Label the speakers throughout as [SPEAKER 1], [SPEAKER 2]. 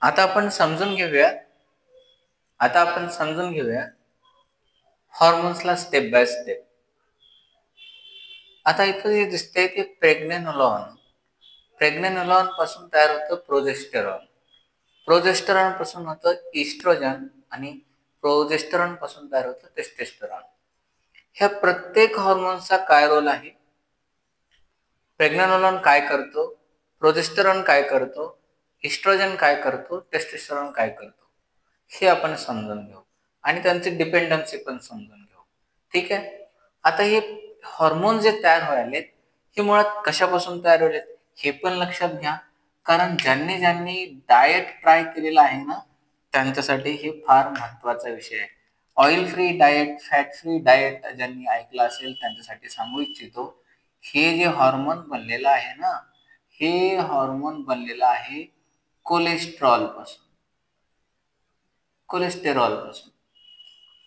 [SPEAKER 1] आता आपण समजून घेऊया आता आपण समजून घेऊया हॉर्मोन्सला स्टेप बाय स्टेप. आता इथं जे दिसतंय ते प्रेग्नेनोलॉन पासून तयार होतं प्रोजेस्टेरॉन. प्रोजेस्टेरॉन पासून होतं इस्ट्रोजन आणि प्रोजेस्टेरॉन पासून तयार होतं टेस्टोस्टेरॉन. ह्या प्रत्येक हॉर्मोन्सचा काय रोल आहे? प्रेग्नेनोलॉन काय करतो, प्रोजेस्टेरॉन काय करतो, इस्ट्रोजन काय करतो, टेस्टोस्टेरॉन काय करतो, हे आपण समजून घेऊ आणि त्यांची डिपेंडन्सी पण समजून घेऊ. ठीक आहे. आता हे हॉर्मोन जे तयार व्हायलेत हे मुळात कशापासून तयार व्हायलेत हे पण लक्षात घ्या, कारण ज्यांनी डाएट ट्राय केलेला आहे ना त्यांच्यासाठी हे फार महत्वाचा विषय आहे. Oil free diet, fat free diet ज्यांनी ऐकलं असेल त्यांच्यासाठी सांगू इच्छितो, हे जे हॉर्मोन बनलेलं आहे ना, हे हॉर्मोन बनलेलं आहे कोलेस्ट्रॉल पासून.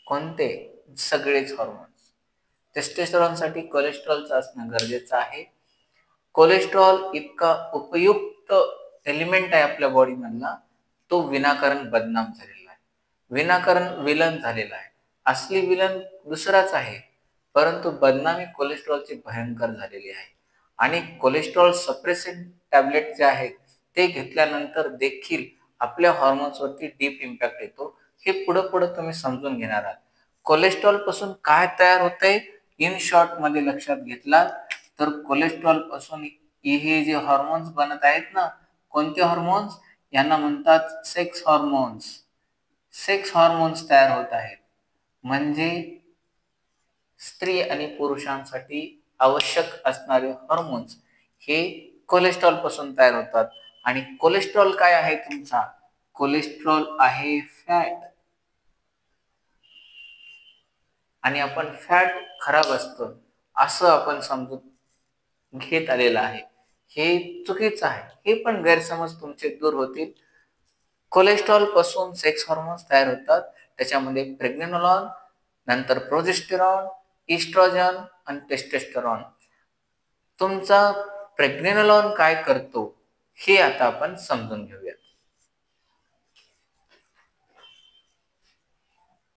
[SPEAKER 1] कोणते? सगळेच हॉर्मोन्स. टेस्टोस्टेरॉनसाठी कोलेस्ट्रॉलचं असणं गरजेचं आहे. कोलेस्ट्रॉल इतका उपयुक्त एलिमेंट आहे आपल्या बॉडीमधला, तो विनाकारण बदनाम झालेला आहे, विनाकारण विलन झालेला आहे. असली विलन दुसराच आहे, परंतु बदनामी कोलेस्ट्रॉलची भयंकर झालेली आहे. आणि कोलेस्ट्रॉल सप्रेसेंट टॅबलेट जे आहेत ते घेतल्यानंतर देखील आपल्या हॉर्मोन्सवरती डीप इम्पॅक्ट येतो. हे पुढं तुम्ही समजून घेणार आहात. कोलेस्ट्रॉल पासून काय तयार होतंय इन शॉर्ट मध्ये लक्षात घेतला तर कोलेस्ट्रॉल पासून हे जे हॉर्मोन्स बनत आहेत ना, कोणते हॉर्मोन्स? यांना म्हणतात सेक्स हॉर्मोन्स. सेक्स हॉर्मोन्स तयार होत आहेत. म्हणजे स्त्री आणि पुरुषांसाठी आवश्यक असणारे हॉर्मोन्स हे कोलेस्ट्रॉल पासून तयार होतात. आणि कोलेस्ट्रॉल काय आहे तुमचा? कोलेस्ट्रॉल आहे फॅट. आणि आपण फॅट खराब असतं असं आपण समजून घेत आलेलं आहे. हे चुकीचं आहे. हे पण गैरसमज तुमचे दूर होतील. कोलेस्ट्रॉल पासून सेक्स हॉर्मोन्स तयार होतात. त्याच्यामध्ये प्रेग्नेनोलॉन, नंतर प्रोजेस्टेरॉन, इस्ट्रोजन आणि टेस्टोस्टेरॉन. तुमचा प्रेग्नेनोलॉन काय करतो हे आता आपण समजून घेऊया.